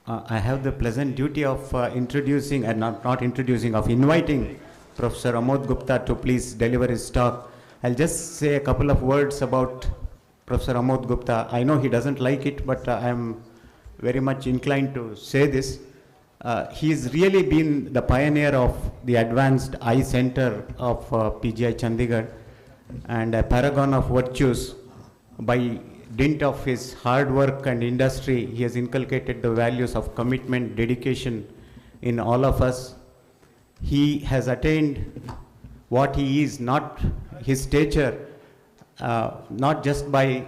I have the pleasant duty of introducing, and not introducing, of inviting Professor Amod Gupta to please deliver his talk. I'll just say a couple of words about Professor Amod Gupta. I know he doesn't like it, but I am very much inclined to say this. He's really been the pioneer of the Advanced Eye Center of PGI Chandigarh, and a paragon of virtues. By dint of his hard work and industry, he has inculcated the values of commitment, dedication in all of us. He has attained what he is, not his stature, not just by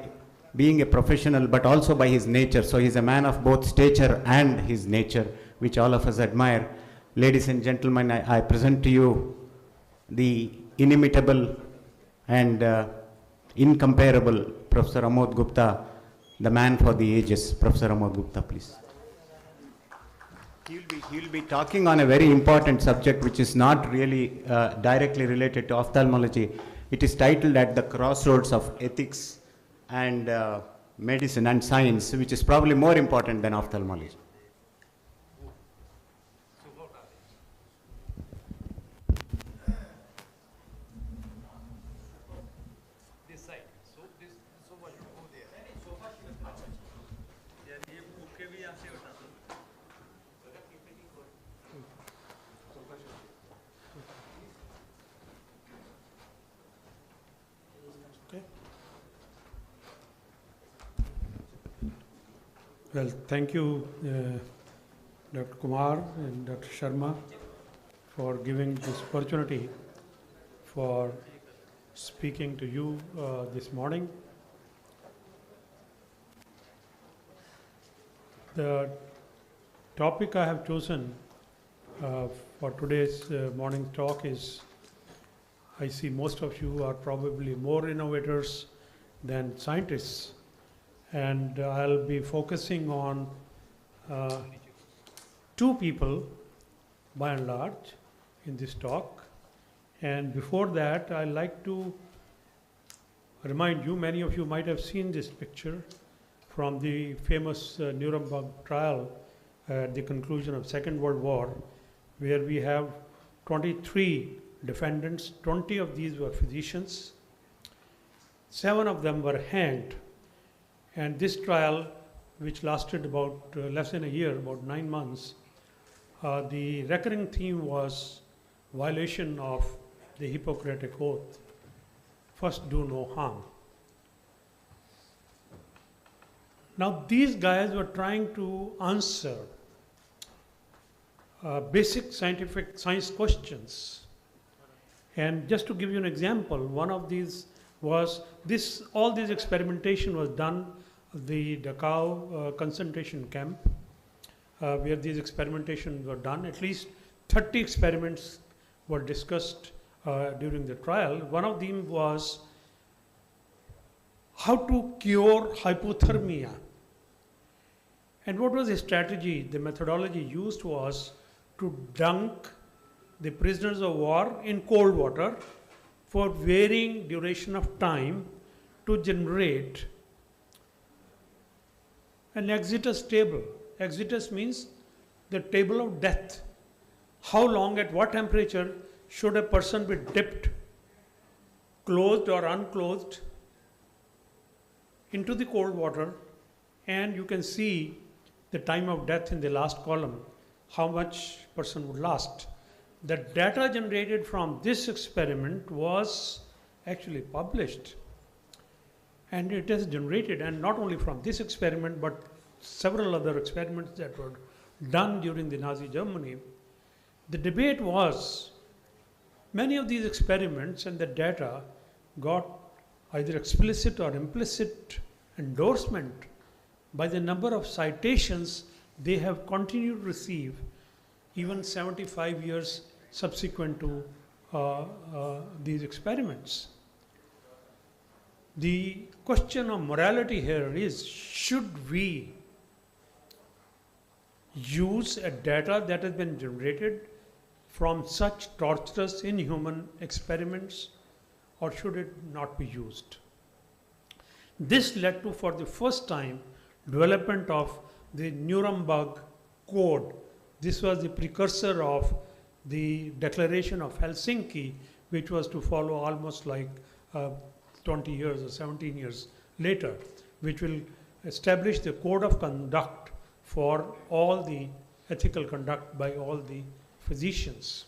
being a professional, but also by his nature. So he's a man of both stature and his nature, which all of us admire. Ladies and gentlemen, I present to you the inimitable and incomparable Professor Amod Gupta, the man for the ages. Professor Amod Gupta, please. He'll be talking on a very important subject which is not really directly related to ophthalmology. It is titled At the Crossroads of Ethics and Medicine and Science, which is probably more important than ophthalmology. Well, thank you, Dr. Kumar and Dr. Sharma, for giving this opportunity for speaking to you this morning. The topic I have chosen for today's morning talk is, I see most of you are probably more innovators than scientists. And I'll be focusing on two people, by and large, in this talk. And before that, I'd like to remind you, many of you might have seen this picture from the famous Nuremberg trial at the conclusion of Second World War, where we have 23 defendants. 20 of these were physicians. 7 of them were hanged. And this trial, which lasted about less than a year, about 9 months, the recurring theme was violation of the Hippocratic Oath. First, do no harm. Now, these guys were trying to answer basic science questions. And just to give you an example, one of these was this, all this experimentation was done at the Dachau concentration camp, where these experimentations were done. At least 30 experiments were discussed during the trial. One of them was how to cure hypothermia. And what was the strategy? The methodology used was to dunk the prisoners of war in cold water for varying duration of time to generate an exitus table. Exitus means the table of death. How long, at what temperature should a person be dipped, clothed or unclothed, into the cold water, and you can see the time of death in the last column, how much person would last. The data generated from this experiment was actually published, and it is generated, and not only from this experiment, but several other experiments that were done during the Nazi Germany. The debate was, many of these experiments and the data got either explicit or implicit endorsement by the number of citations they have continued to receive even 75 years subsequent to these experiments. The question of morality here is, should we use a data that has been generated from such torturous, inhuman experiments, or should it not be used? This led to, for the first time, development of the Nuremberg code. This was the precursor of the Declaration of Helsinki, which was to follow almost like 20 years or 17 years later, which will establish the code of conduct for all the ethical conduct by all the physicians.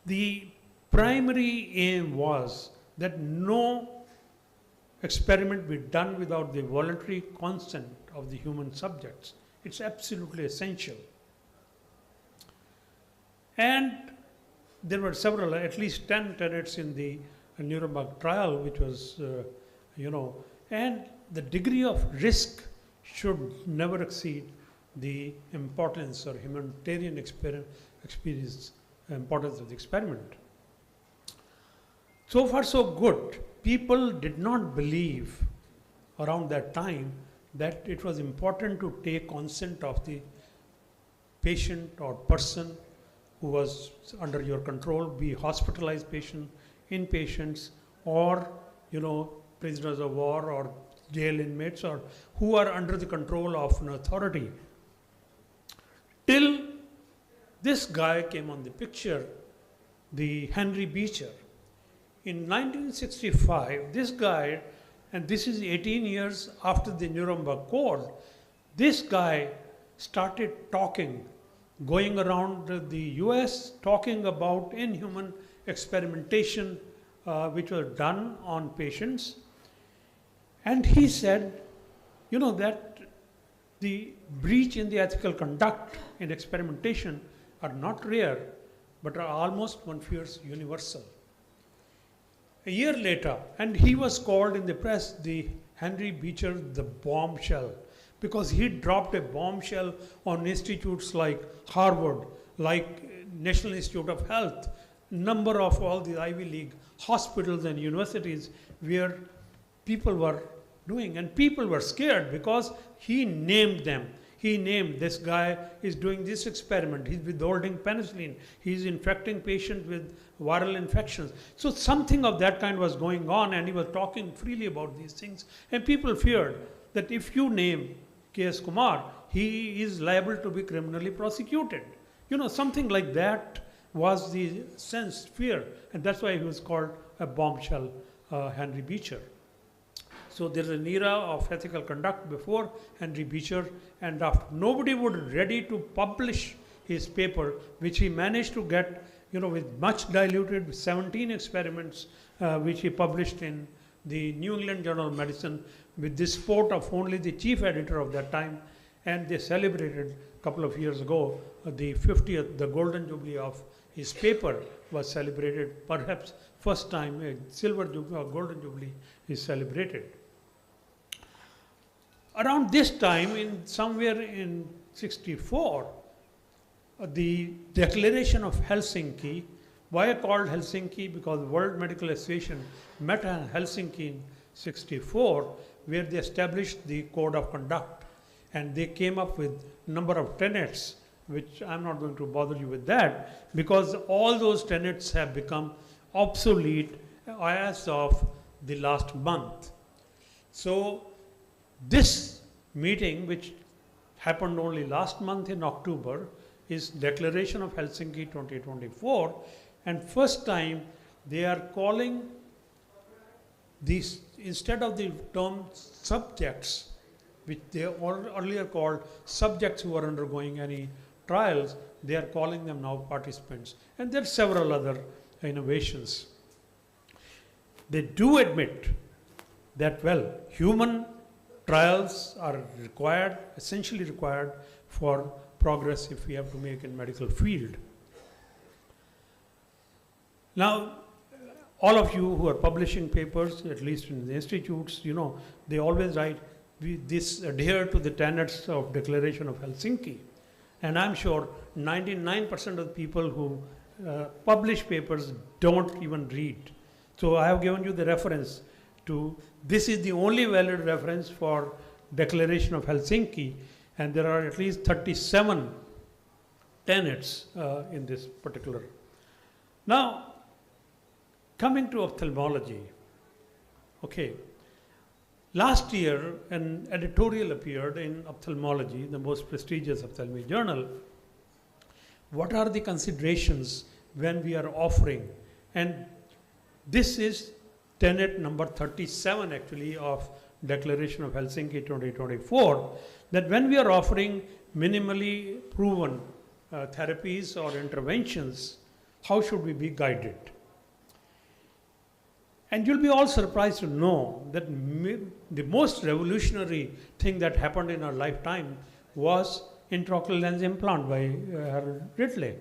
The primary aim was that no experiment be done without the voluntary consent of the human subjects. It's absolutely essential. And there were several, at least 10 tenets in the Nuremberg trial, which was, and the degree of risk should never exceed the importance or humanitarian experience, importance of the experiment. So far so good. People did not believe around that time that it was important to take consent of the patient or person who was under your control, be hospitalized patient, inpatients, or prisoners of war or jail inmates, or who are under the control of an authority. Till this guy came on the picture, the Henry Beecher. In 1965, this guy, and this is 18 years after the Nuremberg Code, this guy started talking, going around the US, talking about inhuman experimentation which was done on patients. And he said, that the breach in the ethical conduct in experimentation are not rare, but are almost, one fears, universal. A year later, and he was called in the press the Henry Beecher the bombshell, because he dropped a bombshell on institutes like Harvard, like National Institute of Health, number of all the Ivy League hospitals and universities where people were doing, and people were scared because he named them. He named, this guy is doing this experiment, he's withholding penicillin, he's infecting patients with viral infections. So something of that kind was going on, and he was talking freely about these things, and people feared that if you name K.S. Kumar, he is liable to be criminally prosecuted. Something like that was the sense, fear, and that's why he was called a bombshell, Henry Beecher. So there's an era of ethical conduct before Henry Beecher, and after. Nobody was ready to publish his paper, which he managed to get, with much diluted, with 17 experiments, which he published in the New England Journal of Medicine, with the support of only the chief editor of that time. And they celebrated a couple of years ago the 50th, the golden jubilee of his paper was celebrated. Perhaps first time a silver jubilee or golden jubilee is celebrated. Around this time, somewhere in 64, the Declaration of Helsinki, why called Helsinki? Because the World Medical Association met in Helsinki in 64, where they established the code of conduct, and they came up with a number of tenets, which I'm not going to bother you with that, because all those tenets have become obsolete as of the last month. So this meeting, which happened only last month in October, is Declaration of Helsinki 2024, and first time they are calling these, instead of the term subjects, which they earlier called subjects who are undergoing any trials, they are calling them now participants. And there are several other innovations. They do admit that, well, human trials are required, essentially required for progress if we have to make in medical field. Now, all of you who are publishing papers, at least in the institutes, they always write, this adhere to the tenets of Declaration of Helsinki. And I'm sure 99% of the people who publish papers don't even read. So I have given you the reference to, this is the only valid reference for Declaration of Helsinki, and there are at least 37 tenets in this particular. Now, coming to ophthalmology, okay, Last year, an editorial appeared in Ophthalmology, the most prestigious ophthalmic journal. What are the considerations when we are offering? And this is tenet number 37 actually of Declaration of Helsinki 2024, that when we are offering minimally proven therapies or interventions, how should we be guided? And you'll be all surprised to know that the most revolutionary thing that happened in our lifetime was intraocular lens implant by Ridley.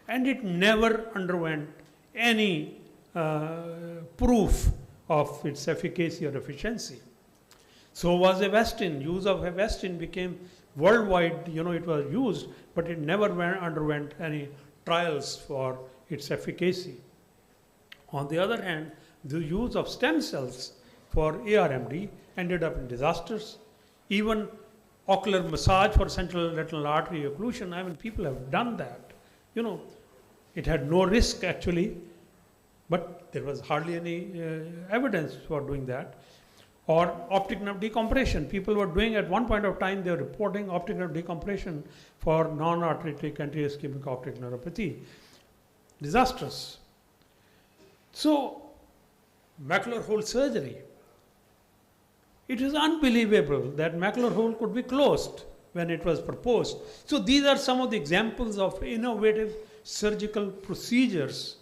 And it never underwent any proof of its efficacy or efficiency. So was Avastin. Use of Avastin became worldwide, it was used, but it never underwent any trials for its efficacy. On the other hand, the use of stem cells for ARMD ended up in disasters. Even ocular massage for central retinal artery occlusion, people have done that. It had no risk actually, but there was hardly any evidence for doing that. Or optic nerve decompression. People were doing at one point of time, they were reporting optic nerve decompression for non-arthritic anterior ischemic optic neuropathy. Disastrous. So, macular hole surgery. It is unbelievable that macular hole could be closed when it was proposed. So these are some of the examples of innovative surgical procedures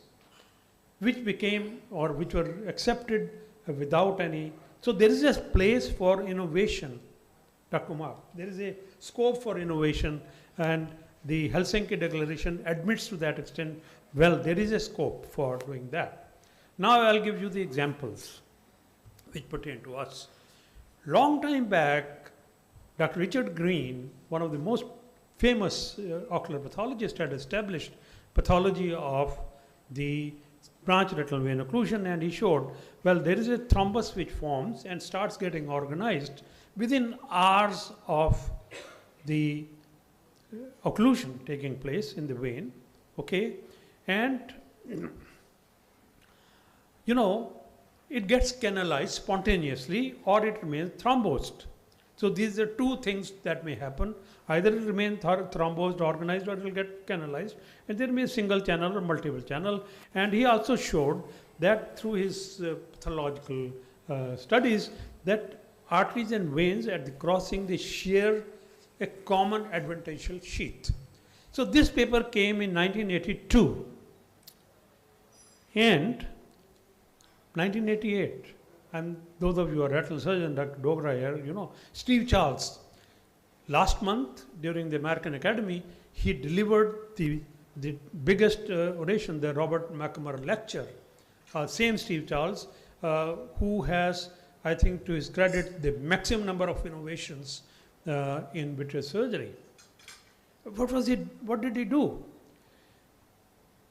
which became or which were accepted without any. So there is a place for innovation, Dr. Kumar. There is a scope for innovation, and the Helsinki Declaration admits to that extent, well, there is a scope for doing that. Now I'll give you the examples which pertain to us. Long time back, Dr. Richard Green, one of the most famous ocular pathologists, had established pathology of the branch retinal vein occlusion, and he showed, well, there is a thrombus which forms and starts getting organized within hours of the occlusion taking place in the vein, okay? And it gets canalized spontaneously or it remains thrombosed. So these are two things that may happen. Either it will remain thrombosed, organized, or it will get canalized. And there may be a single channel or multiple channel. And he also showed that through his pathological studies that arteries and veins at the crossing, they share a common adventitial sheath. So this paper came in 1982. And 1988, and those of you who are retinal surgeon, Dr. Dogra here, Steve Charles, last month during the American Academy, he delivered the biggest oration, the Robert McNamara lecture. Same Steve Charles, who has, I think to his credit, the maximum number of innovations in vitreous surgery. What did he do?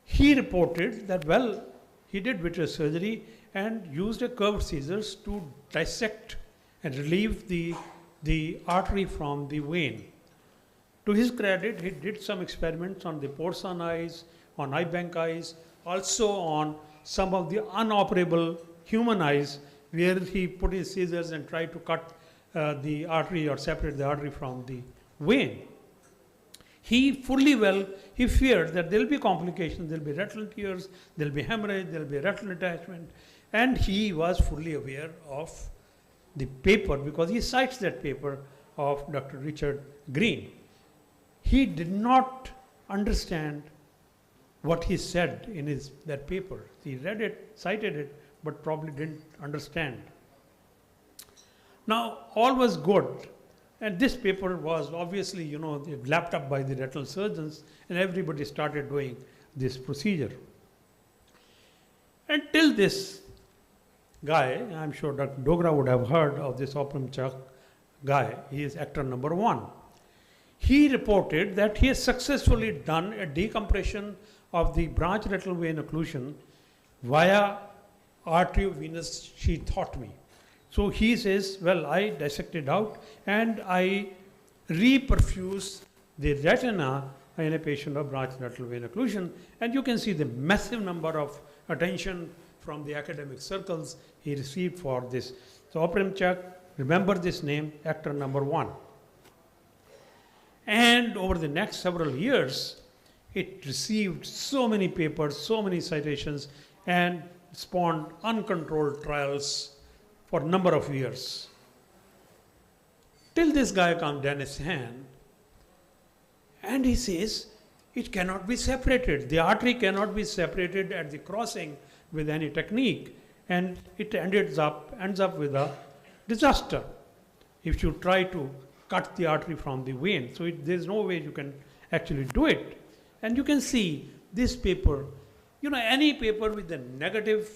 He reported that, well, he did vitreous surgery and used a curved scissors to dissect and relieve the artery from the vein. To his credit, he did some experiments on the porcelain eyes, on eye bank eyes, also on some of the unoperable human eyes, where he put his scissors and tried to cut the artery or separate the artery from the vein. He feared that there will be complications, there will be retinal tears, there will be hemorrhage, there will be retinal detachment, and he was fully aware of the paper because he cites that paper of Dr. Richard Green. He did not understand what he said in that paper. He read it, cited it, but probably didn't understand. Now, all was good. And this paper was obviously, lapped up by the retinal surgeons, and everybody started doing this procedure. Until this guy, I'm sure Dr. Dogra would have heard of this Oprimchak guy. He is actor number 1. He reported that he has successfully done a decompression of the branch retinal vein occlusion via arteriovenous sheathotomy. So he says, well, I dissected out and I reperfused the retina in a patient of branch retinal vein occlusion. And you can see the massive number of attention from the academic circles he received for this. So Oprimchak Remember this name, actor number 1. And over the next several years, it received so many papers, so many citations, and spawned uncontrolled trials for a number of years. Till this guy comes, Dennis Han, and he says, it cannot be separated. The artery cannot be separated at the crossing with any technique, and it ends up with a disaster if you try to cut the artery from the vein. So there's no way you can actually do it. And you can see this paper, any paper with a negative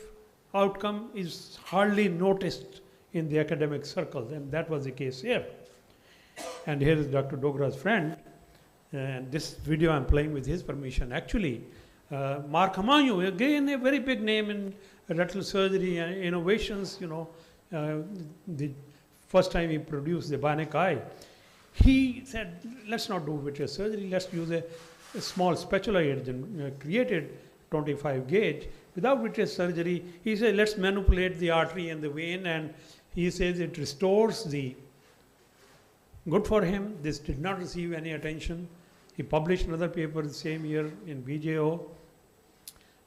outcome is hardly noticed in the academic circles, and that was the case here. And here is Dr. Dogra's friend, and this video I'm playing with his permission. Actually, Mark Hamayu, again a very big name in retinal surgery and innovations, the first time he produced the bionic eye, he said, let's not do vitreous surgery, let's use a small spatula agent created 25 gauge without vitreous surgery. He said, let's manipulate the artery and the vein, and he says it restores the, good for him. This did not receive any attention. He published another paper the same year in BJO,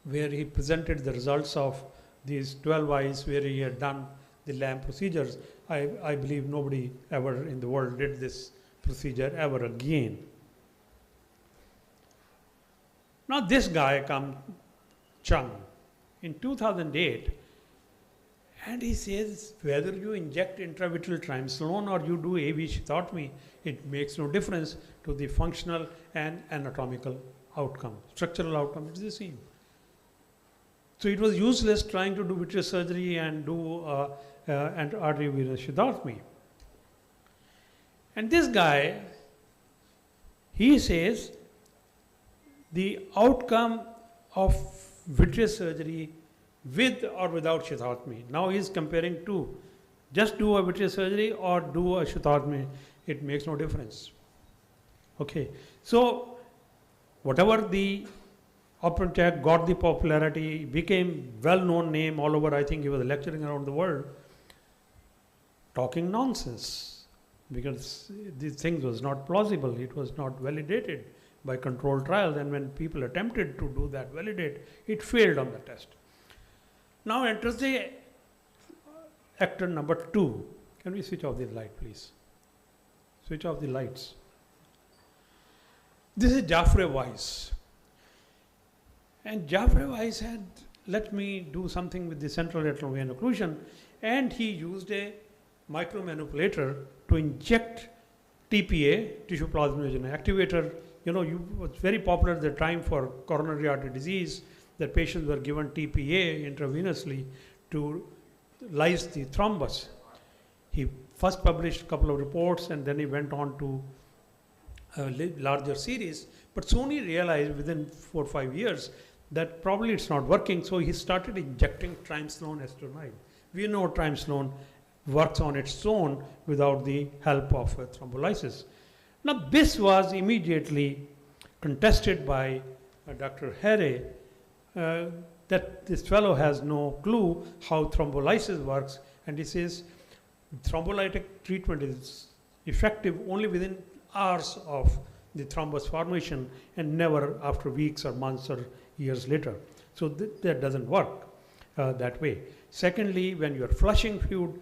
where he presented the results of these 12 eyes where he had done the lamp procedures. I believe nobody ever in the world did this procedure ever again. Now this guy comes, Chung, in 2008, and he says, whether you inject intravitreal triamcinolone or you do aegis, it makes no difference to the functional and anatomical outcome. Structural outcome is the same. So it was useless trying to do vitreous surgery and do arteriovenous shidotmy. And this guy, he says, the outcome of vitreous surgery with or without shidotmy. Now he is comparing two. Just do a vitreous surgery or do a shidotmy, it makes no difference. Okay, so whatever the Oppencheck got the popularity, became well-known name all over. I think he was lecturing around the world, talking nonsense, because these things was not plausible. It was not validated by controlled trials, and when people attempted to do that validate, it failed on the test. Now enters the actor number 2. Can we switch off the light, please? Switch off the lights. This is Geoffrey Weiss. And Geoffrey Weiss had, let me do something with the central retinal vein occlusion, and he used a micromanipulator to inject TPA, tissue plasminogen activator. It was very popular at the time for coronary artery disease that patients were given TPA intravenously to lyse the thrombus. He first published a couple of reports, and then he went on to a larger series. But soon he realized within 4 or 5 years that probably it's not working, so he started injecting triamcinolone acetonide. We know triamcinolone works on its own without the help of thrombolysis. Now this was immediately contested by Dr. Harry, that this fellow has no clue how thrombolysis works, and he says thrombolytic treatment is effective only within hours of the thrombus formation and never after weeks or months or years later. So that doesn't work that way. Secondly, when you are flushing fluid,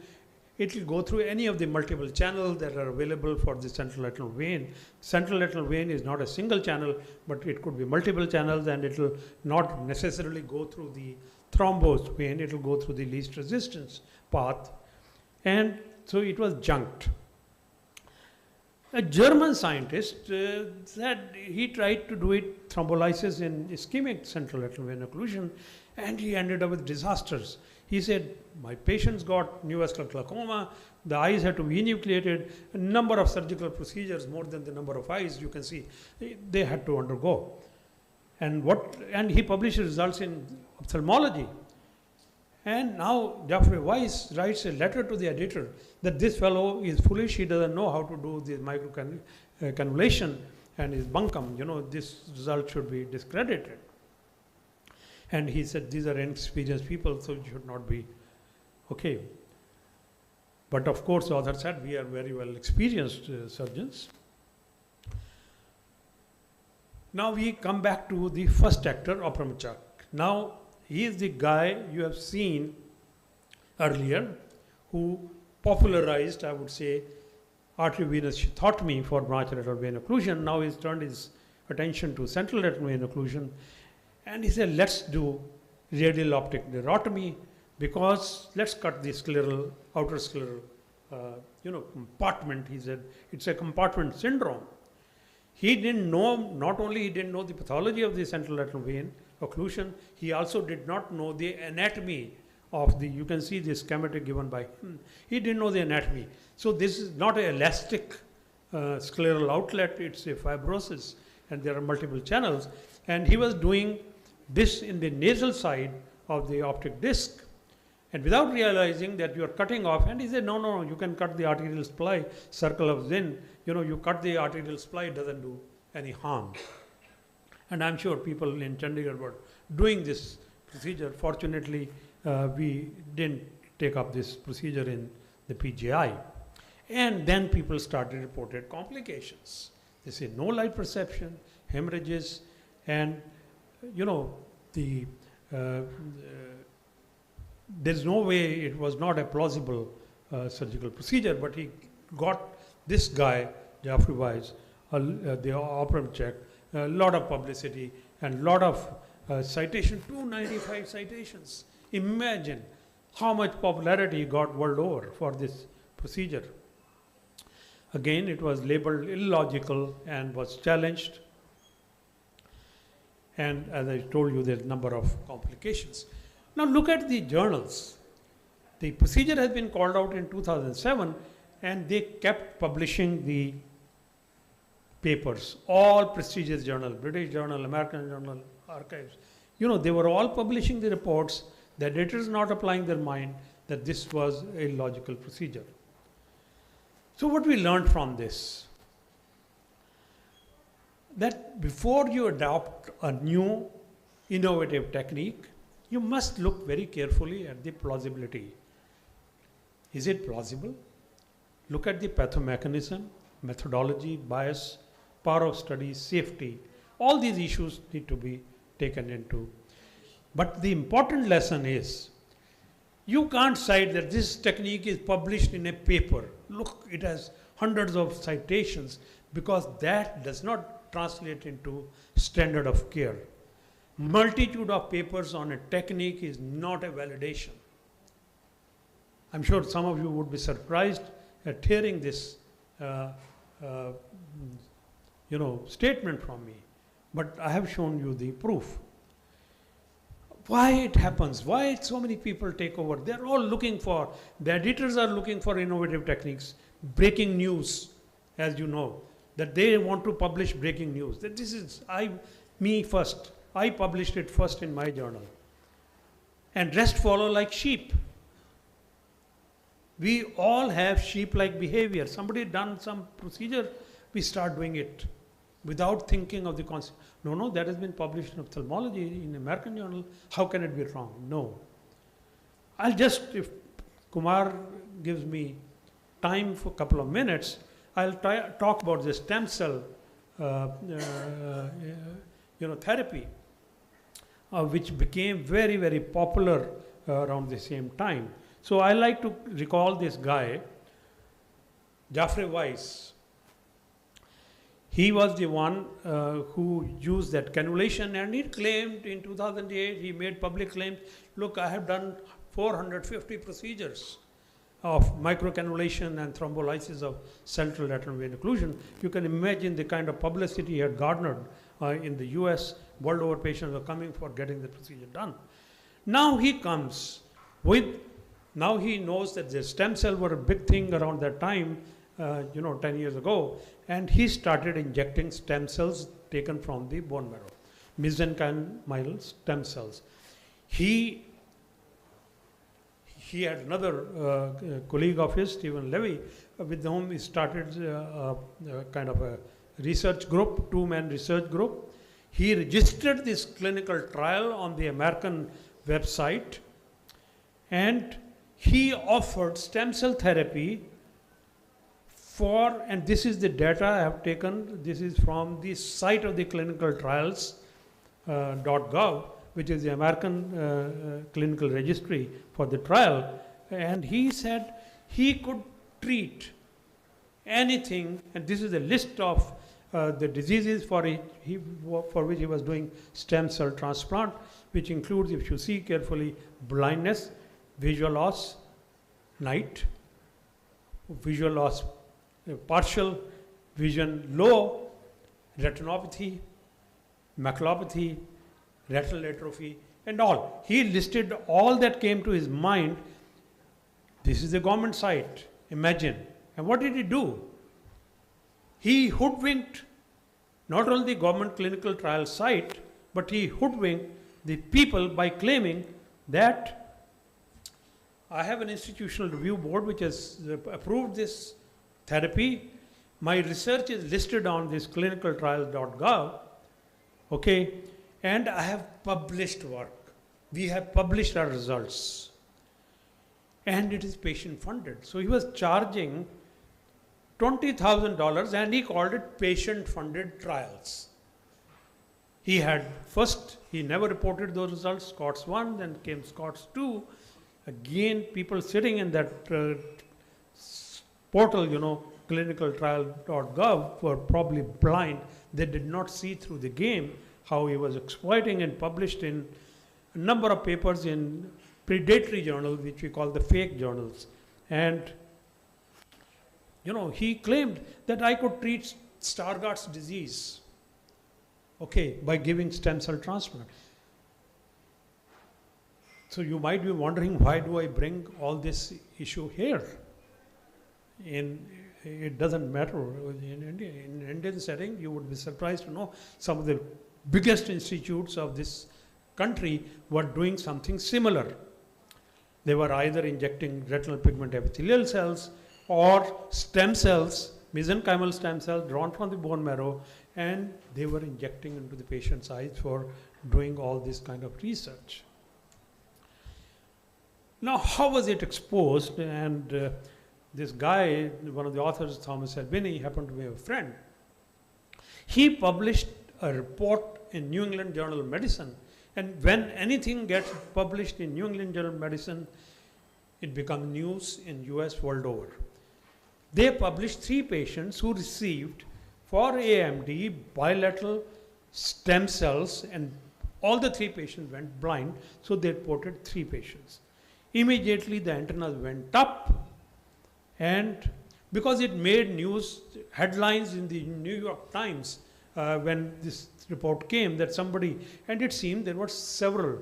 it will go through any of the multiple channels that are available for the central retinal vein. Central retinal vein is not a single channel, but it could be multiple channels, and it will not necessarily go through the thrombosed vein, it will go through the least resistance path. And so it was junked. A German scientist said he tried to do it thrombolysis in ischemic central retinal vein occlusion, and he ended up with disasters. He said, my patients got neovascular glaucoma, the eyes had to be enucleated, a number of surgical procedures, more than the number of eyes you can see, they had to undergo. And he published results in ophthalmology. And now Geoffrey Weiss writes a letter to the editor that this fellow is foolish, he doesn't know how to do the microcannulation and is bunkum, this result should be discredited. And he said these are inexperienced people, so it should not be okay. But of course, the author said we are very well experienced surgeons. Now we come back to the first actor, Opramchak. Now he is the guy you have seen earlier who popularized, I would say, arteriovenous lithotomy for branch lateral vein occlusion. Now he's turned his attention to central lateral vein occlusion, and he said, let's do radial optic neurotomy, because let's cut the scleral, outer scleral, compartment. He said, it's a compartment syndrome. He didn't know, not only he didn't know the pathology of the central lateral vein occlusion, he also did not know the anatomy of the, you can see the schematic given by him. He didn't know the anatomy. So this is not an elastic scleral outlet, it's a fibrosis, and there are multiple channels. And he was doing this in the nasal side of the optic disc, and without realizing that you are cutting off, and he said, no, you can cut the arterial supply, circle of Zinn, you cut the arterial supply, it doesn't do any harm. And I'm sure people in Chandigarh were doing this procedure. Fortunately, we didn't take up this procedure in the PGI. And then people started reported complications. They say no light perception, hemorrhages, and there's no way it was not a plausible surgical procedure, but he got this guy, Jaffrey Weiss, the Opramchak, a lot of publicity and lot of citation, 295 citations. Imagine how much popularity he got world over for this procedure. Again, it was labeled illogical and was challenged. And as I told you, there's a number of complications. Now look at the journals. The procedure has been called out in 2007, and they kept publishing the papers, all prestigious journals, British Journal, American Journal, Archives. They were all publishing the reports. The editors not applying their mind that this was a logical procedure. So what we learned from this, that before you adopt a new innovative technique, you must look very carefully at the plausibility. Is it plausible? Look at the pathomechanism, methodology, bias, power of study, safety. All these issues need to be taken into. But the important lesson is, you can't cite that this technique is published in a paper. Look, it has hundreds of citations, because that does not translate into standard of care. Multitude of papers on a technique is not a validation. I'm sure some of you would be surprised at hearing this statement from me, but I have shown you the proof. Why it happens, why so many people take over? They're all looking for, the editors are looking for innovative techniques, breaking news, as you know, that they want to publish breaking news. That this is, me first. I published it first in my journal. And rest follow like sheep. We all have sheep-like behavior. Somebody done some procedure, we start doing it without thinking of the concept. No, that has been published in ophthalmology in American Journal. How can it be wrong? No. I'll just, if Kumar gives me time for a couple of minutes, I'll talk about the stem cell therapy, which became very, very popular around the same time. So I like to recall this guy, Jaffrey Weiss. He was the one who used that cannulation, and he claimed in 2008, he made public claims, look, I have done 450 procedures of microcannulation and thrombolysis of central lateral vein occlusion. You can imagine the kind of publicity he had garnered in the US. World over patients were coming for getting the procedure done. Now he comes with, now he knows that the stem cell were a big thing around that time, 10 years ago, and he started injecting stem cells taken from the bone marrow, mesenchymal stem cells. He had another colleague of his, Stephen Levy, with whom he started kind of a research group, two-man research group. He registered this clinical trial on the American website, and he offered stem cell therapy for, and this is the data I have taken, this is from the site of the clinical trials .gov, which is the American clinical registry for the trial, and he said he could treat anything, and this is a list of the diseases for which he was doing stem cell transplant, which includes, if you see carefully, blindness, visual loss, night, visual loss partial, vision low, retinopathy, maculopathy, retinal atrophy, and all. He listed all that came to his mind. This is the government site, imagine. And what did he do? He hoodwinked not only the government clinical trial site, but he hoodwinked the people by claiming that I have an institutional review board which has approved this therapy. My research is listed on this clinicaltrials.gov, okay, and I have published work. We have published our results, and it is patient funded. So he was charging $20,000 and he called it patient funded trials. He had first, he never reported those results, Scots 1, then came Scots 2. Again, people sitting in that portal, clinicaltrial.gov, were probably blind. They did not see through the game how he was exploiting, and published in a number of papers in predatory journals, which we call the fake journals. And he claimed that I could treat Stargardt's disease, okay, by giving stem cell transplant. So you might be wondering, why do I bring all this issue here? It doesn't matter. In India, in Indian setting, you would be surprised to know some of the biggest institutes of this country were doing something similar. They were either injecting retinal pigment epithelial cells or stem cells, mesenchymal stem cells drawn from the bone marrow, and they were injecting into the patient's eyes for doing all this kind of research. Now, how was it exposed? And this guy, one of the authors, Thomas Albini, happened to be a friend. He published a report in New England Journal of Medicine, and when anything gets published in New England Journal of Medicine, it becomes news in US world over. They published 3 patients who received for AMD bilateral stem cells, and all the 3 patients went blind, so they reported 3 patients. Immediately the antennas went up, and because it made news headlines in the New York Times when this report came, that somebody, and it seemed there were several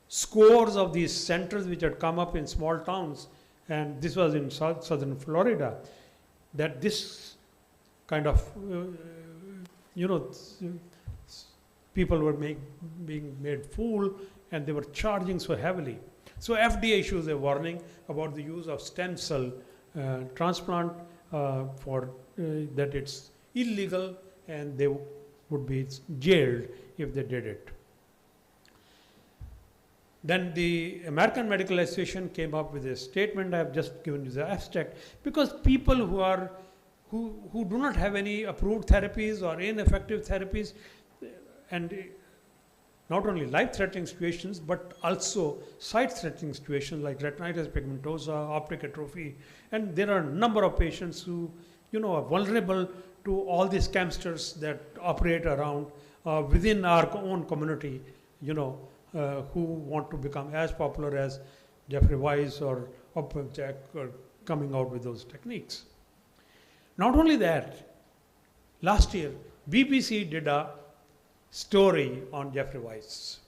scores of these centers which had come up in small towns, and this was in southern Florida, that this kind of, people were being made fool, and they were charging so heavily. So FDA issues a warning about the use of stem cell transplant that it's illegal, and they would be jailed if they did it. Then the American Medical Association came up with a statement. I have just given you the abstract, because people who do not have any approved therapies or ineffective therapies, and not only life-threatening situations, but also sight-threatening situations like retinitis pigmentosa, optic atrophy, and there are a number of patients who, are vulnerable to all these scamsters that operate around within our own community, who want to become as popular as Jeffrey Weiss or Jack or coming out with those techniques. Not only that, last year, BBC did a story on Jeffrey Weiss.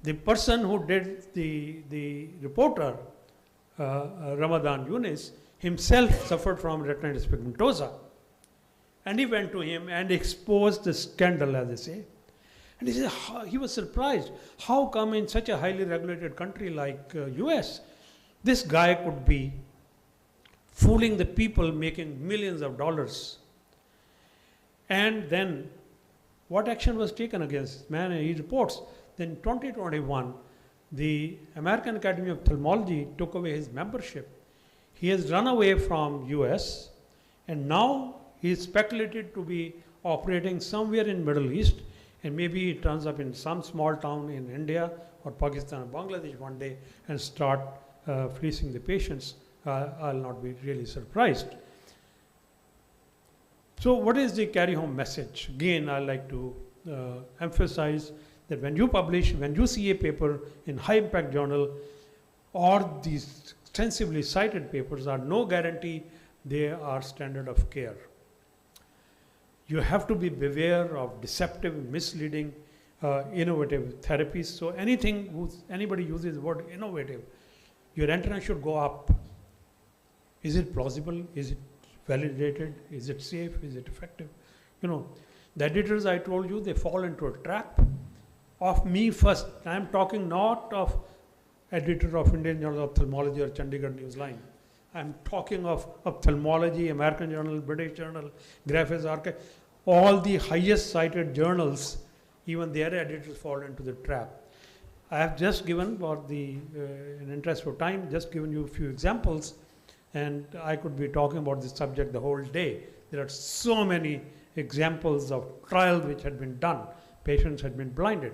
The person who did the reporter, Ramadan Yunus, himself suffered from retinitis pigmentosa. And he went to him and exposed the scandal, as they say. And he said, he was surprised. How come in such a highly regulated country like US, this guy could be fooling the people, making millions of dollars? And then what action was taken against this man? And he reports, then in 2021, The American Academy of Ophthalmology took away his membership. He has run away from US, and now he is speculated to be operating somewhere in Middle East, and maybe he turns up in some small town in India or Pakistan or Bangladesh one day and start fleecing the patients. I'll not be really surprised. So what is the carry home message? Again, I like to emphasize that when you publish, when you see a paper in high impact journal, or these extensively cited papers are no guarantee they are standard of care. You have to be beware of deceptive, misleading, innovative therapies. So anybody uses the word innovative, your antenna should go up. Is it plausible? Is it validated? Is it safe? Is it effective? You know, the editors I told you, they fall into a trap of me first. I am talking not of editor of Indian Journal of Ophthalmology or Chandigarh Newsline. I am talking of ophthalmology, American Journal, British Journal, Griffiths Archive, all the highest cited journals, even their editors fall into the trap. I have just given, for the in interest of time, just given you a few examples, and I could be talking about this subject the whole day. There are so many examples of trials which had been done. Patients had been blinded.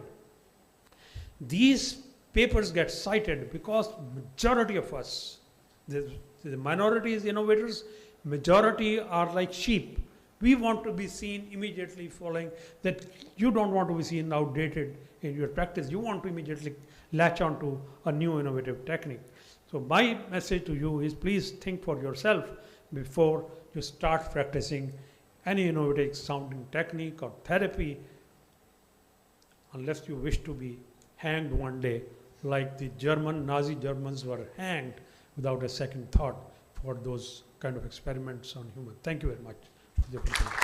These papers get cited because majority of us, the minority is innovators, majority are like sheep. We want to be seen immediately following that. You don't want to be seen outdated in your practice. You want to immediately latch on to a new innovative technique. So my message to you is, please think for yourself before you start practicing any innovative sounding technique or therapy, unless you wish to be hanged one day like the Nazi Germans were hanged without a second thought for those kind of experiments on humans. Thank you very much for the opportunity.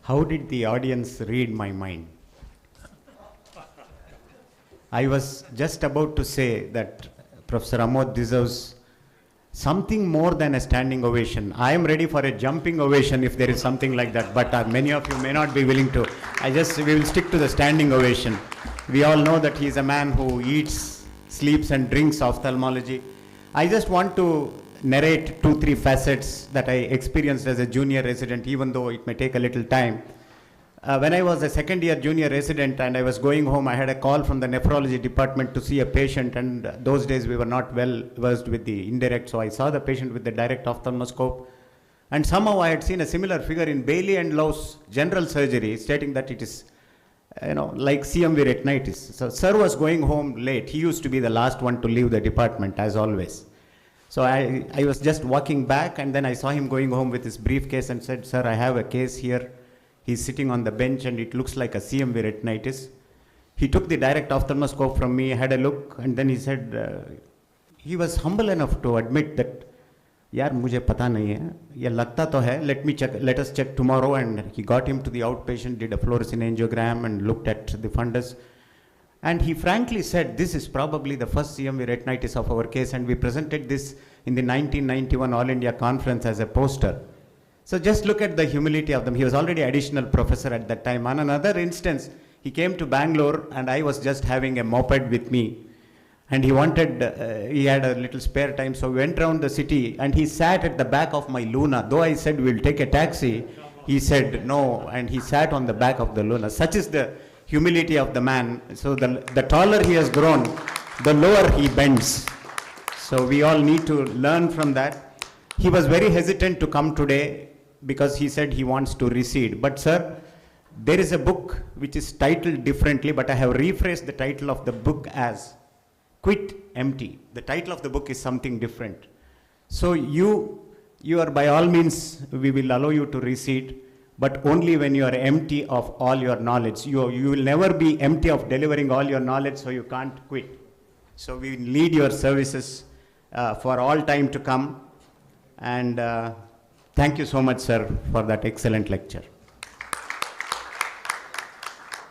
How did the audience read my mind? I was just about to say that Professor Amod deserves something more than a standing ovation. I am ready for a jumping ovation if there is something like that, but many of you may not be willing to. We will stick to the standing ovation. We all know that he is a man who eats, sleeps and drinks ophthalmology. I just want to narrate 2-3 facets that I experienced as a junior resident, even though it may take a little time. When I was a second year junior resident and I was going home, I had a call from the nephrology department to see a patient, and those days we were not well versed with the indirect, so I saw the patient with the direct ophthalmoscope, and somehow I had seen a similar figure in Bailey and Lowe's general surgery stating that it is like CMV retinitis. So sir was going home late. He used to be the last one to leave the department as always. So I was just walking back, and then I saw him going home with his briefcase and said, "Sir, I have a case here. He's sitting on the bench and it looks like a CMV retinitis." He took the direct ophthalmoscope from me, had a look, and then he said, he was humble enough to admit that, "Yaar, mujhe pata nahi hai. Ye lagta to hai. Let us check tomorrow." And he got him to the outpatient, did a fluorescein angiogram and looked at the fundus. And he frankly said, "This is probably the first CMV retinitis of our case," and we presented this in the 1991 All India Conference as a poster. So just look at the humility of them. He was already additional professor at that time. On another instance, he came to Bangalore and I was just having a moped with me. And he had a little spare time, so we went around the city and he sat at the back of my Luna. Though I said, "We'll take a taxi," he said no, and he sat on the back of the Luna. Such is the humility of the man. So the taller he has grown, the lower he bends. So we all need to learn from that. He was very hesitant to come today because he said he wants to recede. But sir, there is a book which is titled differently, but I have rephrased the title of the book as "Quit Empty." The title of the book is something different. So you are, by all means, we will allow you to recede, but only when you are empty of all your knowledge. You will never be empty of delivering all your knowledge, so you can't quit. So we need your services for all time to come. And thank you so much, sir, for that excellent lecture.